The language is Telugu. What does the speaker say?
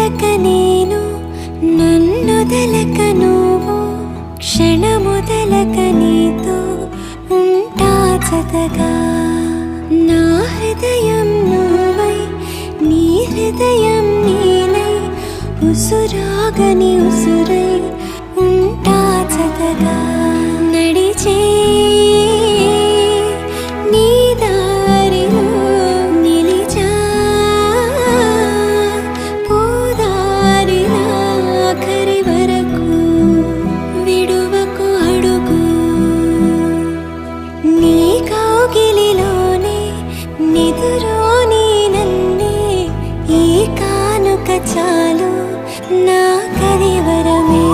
వదలక నేను నన్నొదలక నువ్వు క్షణమొదలక నీతో ఉంటా జతగా నా హృదయం నువ్వై నీ హృదయం నేనై ఉసురాగని ఉసురై ఉంటా జతగా నడిచే నీ దారిలో నిలిచా పోదారిలా ఆఖరి వరకు విడువకు అడుగు నీ కౌగిలిలోనే నిదురోని నన్నే ఈ కానుక చాలు నా కరివరమే